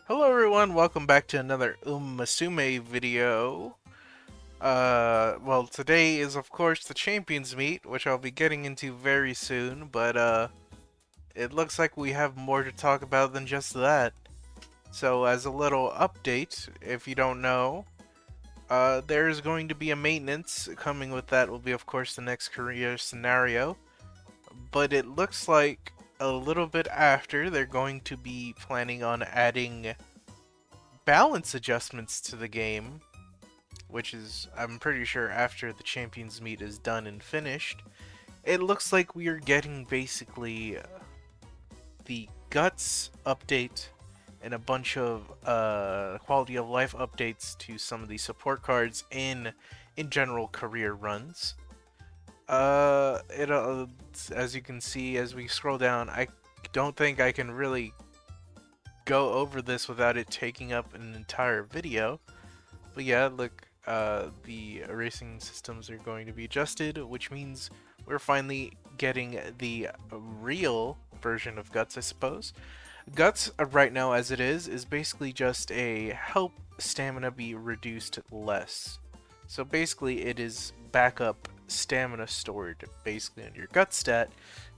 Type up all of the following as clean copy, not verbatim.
Hello everyone, welcome back to another Umamusume video. Well, today is of course the Champions Meet, which I'll be getting into very soon, but it looks like we have more to talk about than just that. So as a little update, if you don't know, there's going to be a maintenance. Coming with that will be of course the next career scenario, but it looks like a little bit after they're going to be planning on adding balance adjustments to the game, which is, I'm pretty sure, after the Champions Meet is done and finished. It looks like we are getting basically the Guts update and a bunch of quality of life updates to some of the support cards in general career runs. As you can see as we scroll down, I don't think I can really go over this without it taking up an entire video. But yeah, look, the erasing systems are going to be adjusted, which means we're finally getting the real version of Guts, I suppose. Guts, right now as it is basically just a help stamina be reduced less. So basically it is backup stamina stored basically on your Gut stat.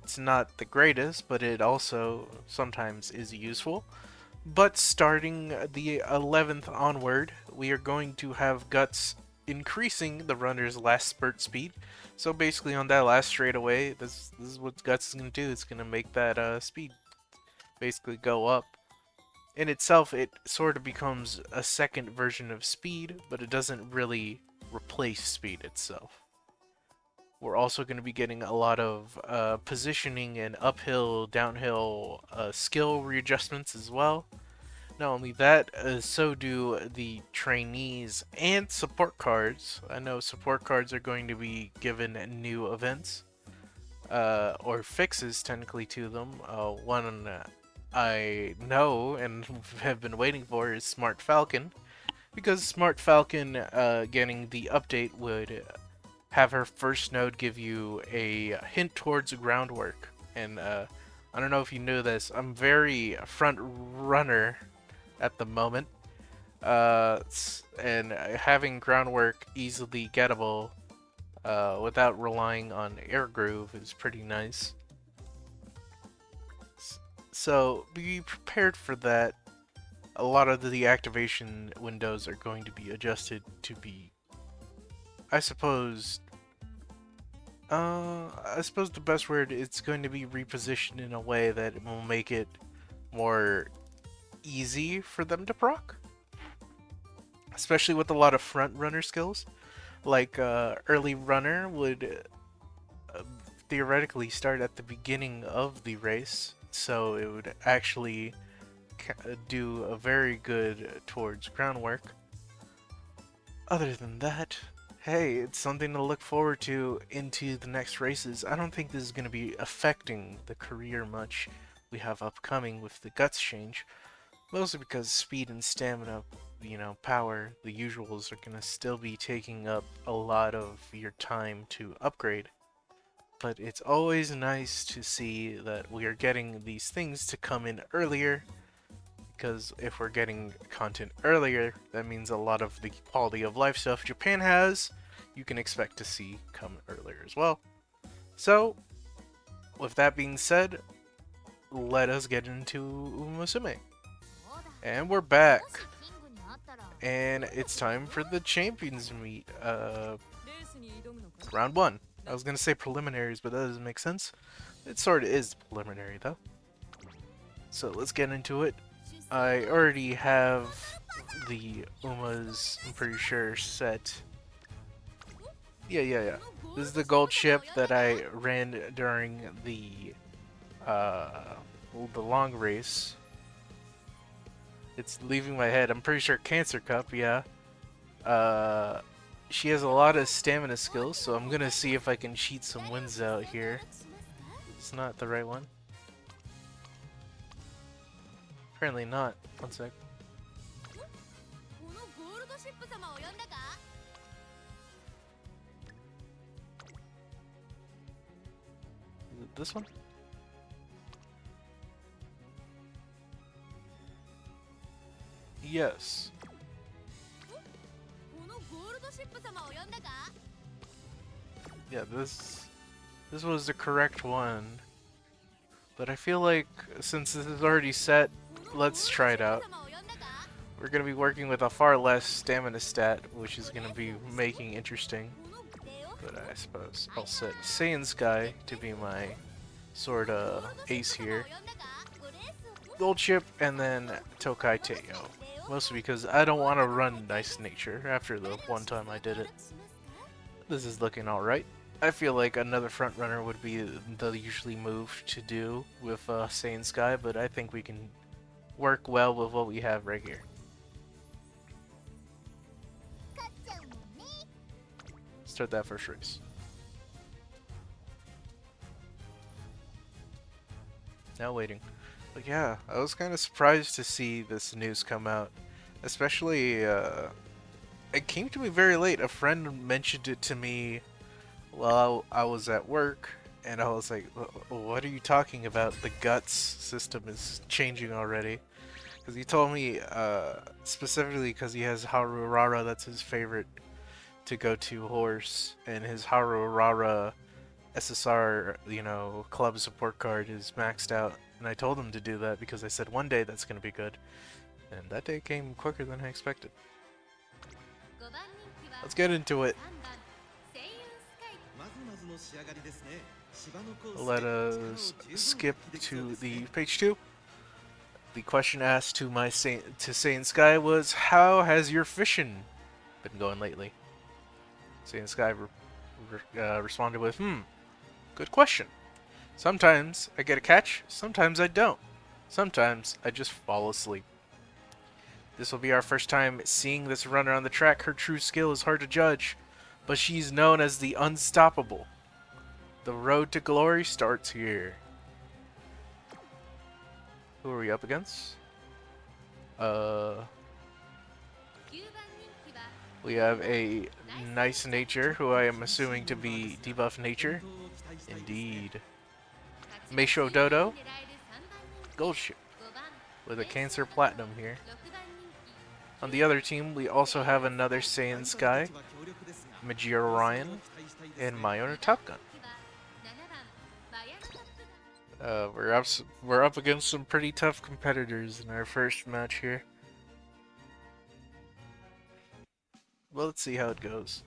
It's not the greatest, but it also sometimes is useful. But starting the 11th onward, we are going to have Guts increasing the runner's last spurt speed. So basically on that last straightaway, this is what Guts is going to do. It's going to make that speed basically go up. In itself, it sort of becomes a second version of speed, but it doesn't really replace speed itself. We're also going to be getting a lot of positioning and uphill, downhill skill readjustments as well. Not only that, so do the trainees and support cards. I know support cards are going to be given new events, or fixes technically to them. One I know and have been waiting for is Smart Falcon, because Smart Falcon getting the update would have her first node give you a hint towards groundwork. And I don't know if you knew this, I'm very front runner at the moment. And having groundwork easily gettable without relying on air groove is pretty nice. So be prepared for that. A lot of the activation windows are going to be adjusted to be, I suppose, the best word, it's going to be repositioned in a way that it will make it more easy for them to proc, especially with a lot of front runner skills. Like early runner would theoretically start at the beginning of the race, so it would actually do a very good towards groundwork. Other than that, hey, it's something to look forward to into the next races. I don't think this is going to be affecting the career much we have upcoming with the Guts change. Mostly because speed and stamina, power, the usuals, are going to still be taking up a lot of your time to upgrade. But it's always nice to see that we are getting these things to come in earlier, because if we're getting content earlier, that means a lot of the quality of life stuff Japan has, you can expect to see come earlier as well. So, with that being said, let us get into Umamusume. And we're back. And it's time for the Champions Meet. Round 1. I was gonna say preliminaries, but that doesn't make sense. It sort of is preliminary, though. So let's get into it. I already have the Umas, I'm pretty sure, set. Yeah. This is the gold ship that I ran during the long race. It's leaving my head. I'm pretty sure Cancer Cup, yeah. She has a lot of stamina skills, so I'm gonna see if I can cheat some wins out here. It's not the right one. Apparently not. One sec. Is it this one? Yes. Yeah, this was the correct one. But I feel like since this is already set, let's try it out. We're going to be working with a far less stamina stat, which is going to be making interesting. But I suppose I'll set Saiyan Sky to be my sort of ace here. Gold Chip and then Tokai Teo. Mostly because I don't want to run Nice Nature after the one time I did it. This is looking alright. I feel like another front runner would be the usually move to do with Saiyan Sky, but I think we can work well with what we have right here. Start that first race. Now waiting. But yeah, I was kind of surprised to see this news come out. Especially, it came to me very late. A friend mentioned it to me while I was at work, and I was like, what are you talking about? The guts system is changing already. Because he told me, specifically because he has Haru Rara, that's his favorite to go to horse, and his Haru Rara SSR, you know, club support card is maxed out. And I told him to do that because I said one day that's going to be good. And that day came quicker than I expected. Let's get into it. Let us skip to the page 2. The question asked to Saiyan Sky was, how has your fishing been going lately? Saiyan Sky responded with, good question. Sometimes I get a catch, sometimes I don't. Sometimes I just fall asleep. This will be our first time seeing this runner on the track. Her true skill is hard to judge, but she's known as the Unstoppable. The road to glory starts here. Who are we up against? We have a Nice Nature, who I am assuming to be Debuff Nature. Indeed. Meisho Dodo. Gold Ship. With a Cancer Platinum here. On the other team, we also have another Saiyan Sky, Majira Ryan, and Mayona Top Gun. We're up against some pretty tough competitors in our first match here. Well, let's see how it goes.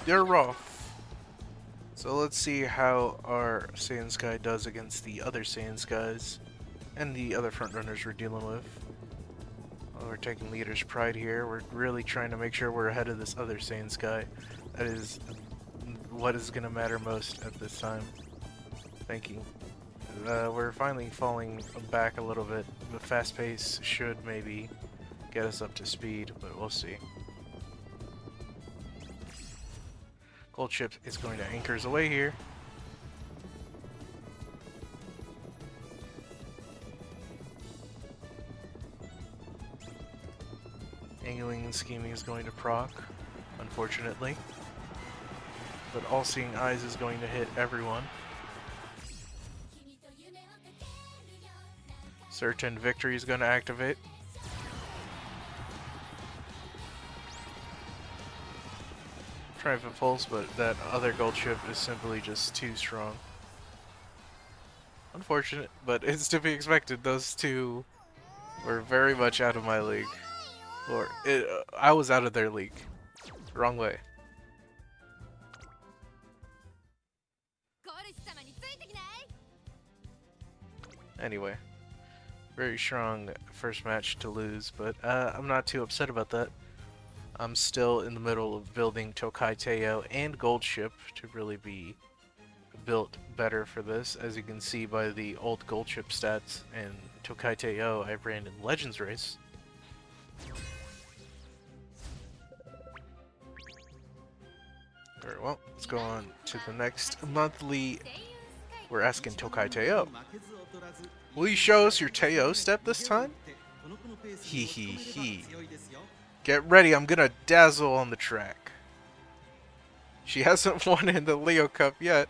They're rough. So let's see how our Saiyan Sky does against the other Saiyan Skies and the other frontrunners we're dealing with. Well, we're taking leader's pride here. We're really trying to make sure we're ahead of this other Saiyan Sky. That is what is going to matter most at this time. Thinking. We're finally falling back a little bit. The fast pace should maybe get us up to speed, but we'll see. Gold Chip is going to anchors away here. Angling and scheming is going to proc, unfortunately. But all-seeing eyes is going to hit everyone. Certain victory is going to activate. Triumphant Pulse, but that other gold chip is simply just too strong. Unfortunate, but it's to be expected. Those two were very much out of my league. Or, I was out of their league. Wrong way. Anyway, Very strong first match to lose, but I'm not too upset about that. I'm still in the middle of building Tokai Teo and Gold Ship to really be built better for this. As you can see by the old Gold Ship stats and Tokai Teo I ran in Legends Race. Very well, let's go on to the next monthly. We're asking Tokai Teo. Will you show us your Teo step this time? Hee hee hee. Get ready, I'm gonna dazzle on the track. She hasn't won in the Leo Cup yet,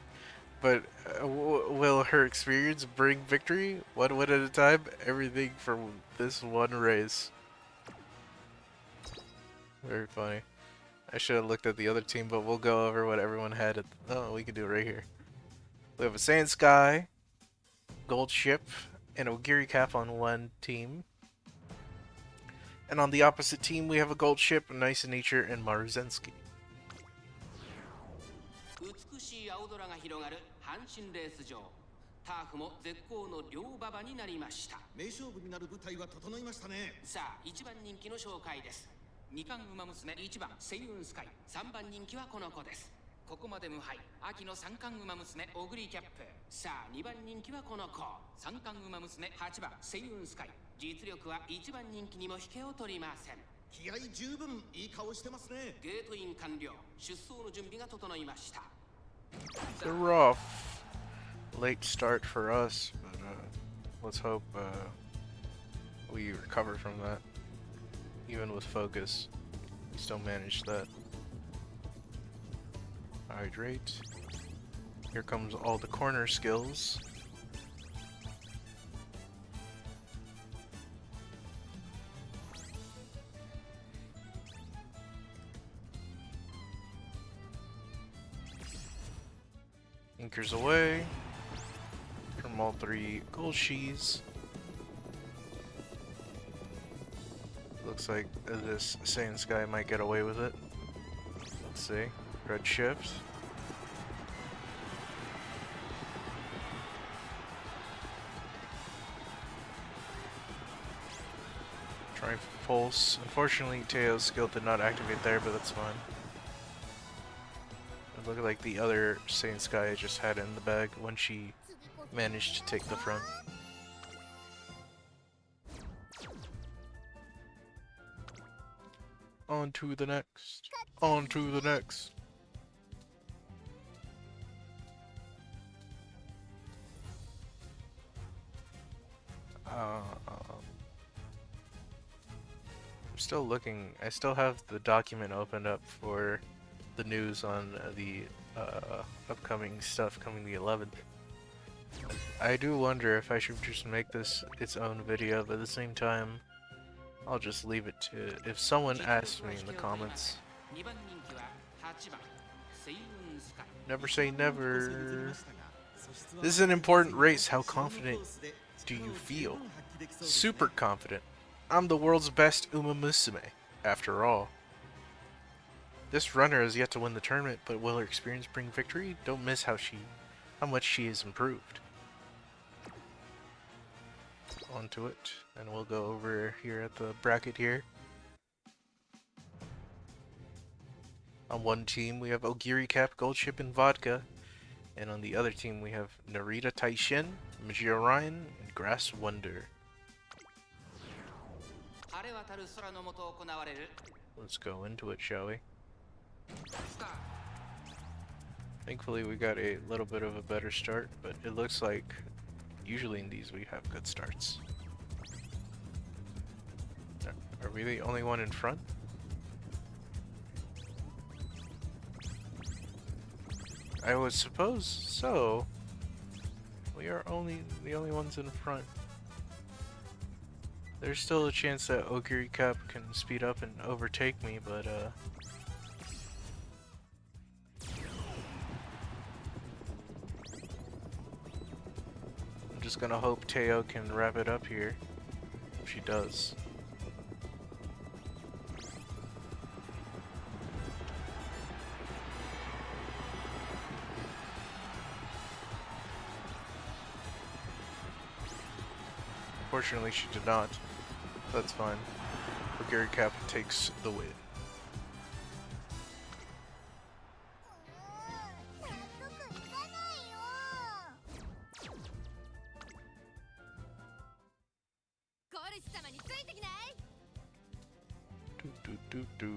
but will her experience bring victory? One win at a time? Everything from this one race. Very funny. I should have looked at the other team, but we'll go over what everyone had at oh, we can do it right here. We have a Sand Sky, Gold Ship, and Ogiri Cap on one team. And on the opposite team, we have a Gold Ship, Nice Nature, and Maruzensky. Umamusume 1番セイウンスカイ3番人気はこの子です。ここまで無敗秋の三冠馬娘オグリキャップ。さあ2番人気はこの子三冠馬娘8番セイウンスカイ。実力は1番人気にも引けを取りません。気合十分いい顔してますね。ゲートイン完了。出走の準備が整いました。 It's a rough late start for us, but let's hope we recover from that. Even with focus, we still managed that. Hydrate. Here comes all the corner skills. Anchors away from all three gold shees. Looks like this Saiyan Sky might get away with it. Let's see. Red shift. Trying for pulse. Unfortunately, Teo's skill did not activate there, but that's fine. It looked like the other Saiyan Sky just had it in the bag when she managed to take the front. On to the next. On to the next. I'm still looking. I still have the document opened up for the news on the upcoming stuff coming the 11th. I do wonder if I should just make this its own video, but at the same time, I'll just leave it to if someone asks me in the comments. Never say never. This is an important race. How confident do you feel? Super confident. I'm the world's best Umamusume, after all. This runner has yet to win the tournament, but will her experience bring victory? Don't miss how much she has improved. Onto it, and we'll go over here at the bracket here. On one team we have Ogiri Cap, Gold Ship, and Vodka, and on the other team we have Narita Taishin, Magi Orion, and Grass Wonder. Let's go into it, shall we? Thankfully we got a little bit of a better start, but it looks like usually in these we have good starts. Are we the only one in front? I would suppose so. We are the only ones in front. There's still a chance that Ogiri Cup can speed up and overtake me, but I'm just gonna hope Teo can wrap it up here. If she does. Fortunately, she did not. That's fine. Gary Cap takes the win. 納得いかないよ。ゴルシ様についてきない？ Do do do do.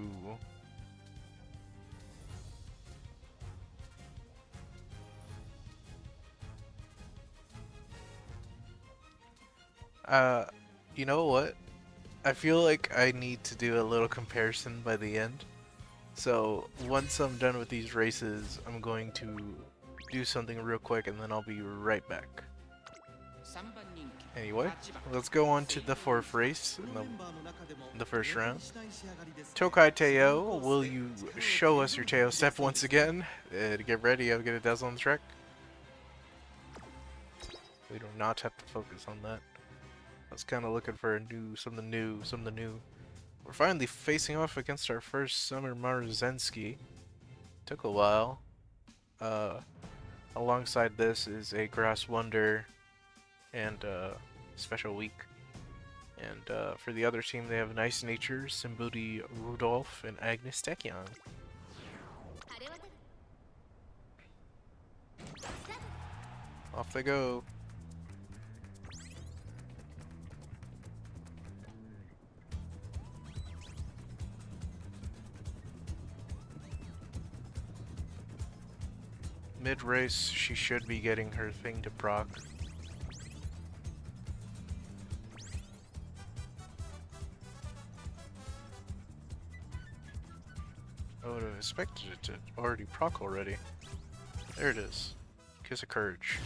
You know what? I feel like I need to do a little comparison by the end. So once I'm done with these races, I'm going to do something real quick and then I'll be right back. Anyway, let's go on to the fourth race in the first round. Tokai Teo, will you show us your Teo step once again? To get ready, I'll get a dazzle on the track. We do not have to focus on that. I was kind of looking for something new. We're finally facing off against our first Summer Marzenski. Took a while. Alongside this is a Grass Wonder and Special Week. And for the other team, they have Nice Nature, Simbudi Rudolph, and Agnes Tekion. Off they go. Mid-race, she should be getting her thing to proc. I would have expected it to already proc already. There it is. Kiss of Courage.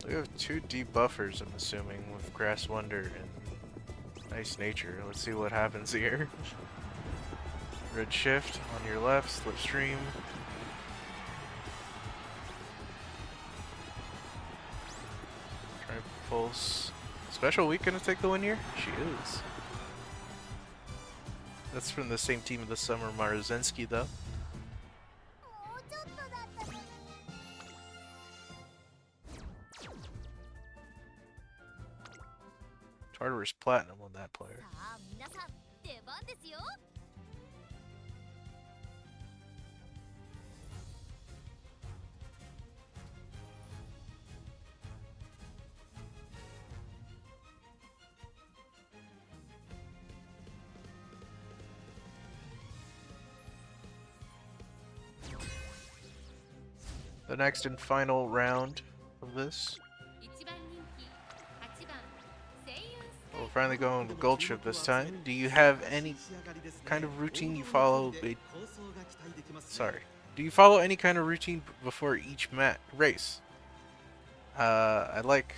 We have two debuffers, I'm assuming, with Grass Wonder and Nice Nature. Let's see what happens here. Red Shift on your left, Slipstream. Try Pulse. Special Week gonna take the win here? She is. That's from the same team of the Summer Marzenski though. もうちょっとだったのに。 Tartarus Platinum on that player. さあ皆さん、出番ですよ。 The next and final round of this. 一番人気、8番、声優スカイ。 We're finally going with Gold Chip this time. Do you have any kind of routine you follow? Sorry. Do you follow any kind of routine before each race? I like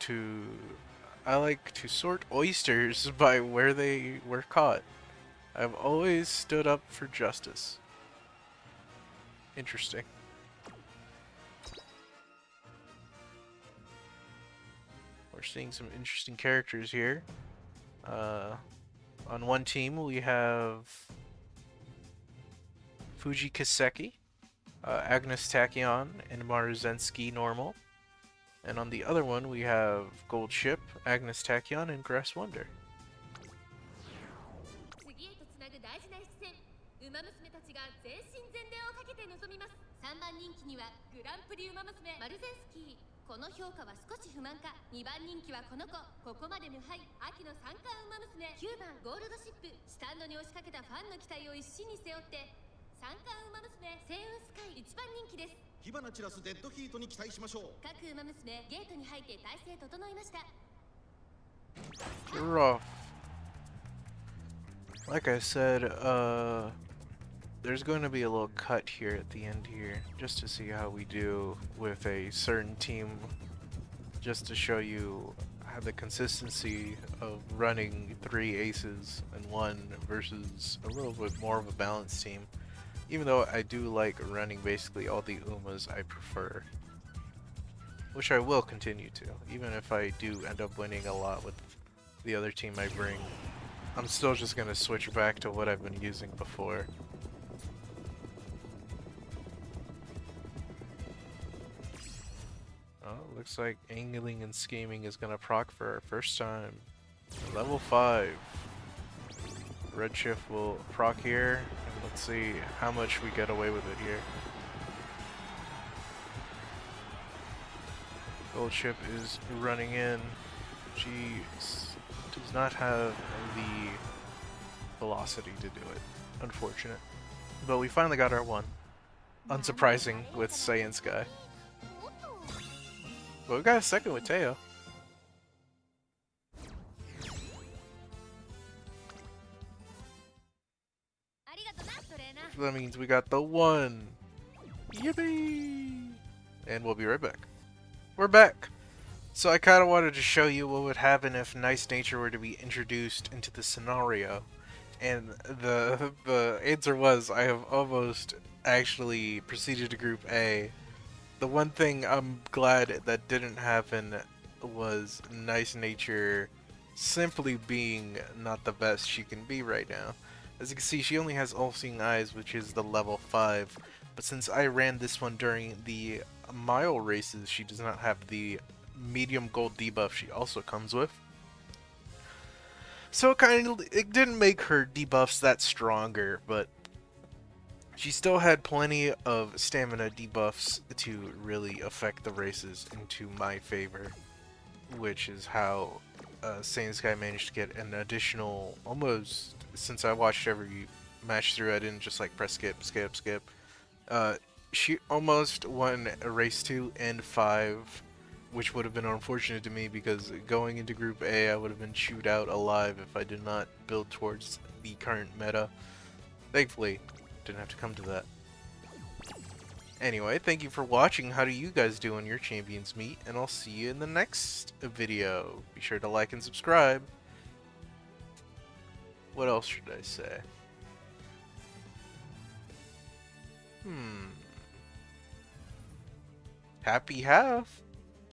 to sort oysters by where they were caught. I've always stood up for justice. Interesting. We're seeing some interesting characters here. On one team we have Fuji Kaseki, Agnes Tachyon, and Maruzensky normal. And on the other one we have Gold Ship, Agnes Tachyon, and Grass Wonder. 次へとつなぐ大事な一戦。ウマ娘たちが全身全霊をかけて臨みます。3番人気にはグランプリウマ娘マルゼンスキー。この評価は少し不満か。2番人気はこの子。ここまで無敗。秋の三冠ウマ娘。9番ゴールドシップ。スタンドに押しかけたファンの期待を一身に背負って。三冠ウマ娘星雲スカイ1番人気です。火花散らすデッドヒートに期待しましょう。各ウマ娘ゲートに入って体勢整いました。 We're off. Like I said, there's going to be a little cut here at the end here, just to see how we do with a certain team, just to show you how the consistency of running 3 aces and 1 versus a little bit more of a balanced team. Even though I do like running basically all the Umas I prefer, which I will continue to, even if I do end up winning a lot with the other team I bring. I'm still just gonna switch back to what I've been using before. looks like angling and scheming is gonna proc for our first time. Level 5. Redshift will proc here, and let's see how much we get away with it here. Gold ship is running in. She does not have the velocity to do it. Unfortunate. But we finally got our one. Unsurprising with Saiyan Sky. But we got a second with Teo. So that means we got the one. Yippee! And we'll be right back. We're back. So I kind of wanted to show you what would happen if Nice Nature were to be introduced into the scenario. And the answer was I have almost actually proceeded to Group A. The one thing I'm glad that didn't happen was Nice Nature simply being not the best she can be right now. As you can see, she only has All-Seeing Eyes, which is the level 5. But since I ran this one during the mile races, she does not have the medium gold debuff she also comes with. So it didn't make her debuffs that stronger, but she still had plenty of stamina debuffs to really affect the races into my favor, which is how Saiyan Sky managed to get an additional, almost, since I watched every match through, I didn't just like press skip, skip, skip. She almost won a race 2 and 5, which would have been unfortunate to me because going into Group A I would have been chewed out alive if I did not build towards the current meta. Thankfully, didn't have to come to that. Anyway, thank you for watching. How do you guys do on your champions meet? And I'll see you in the next video. Be sure to like and subscribe. What else should I say? Happy half.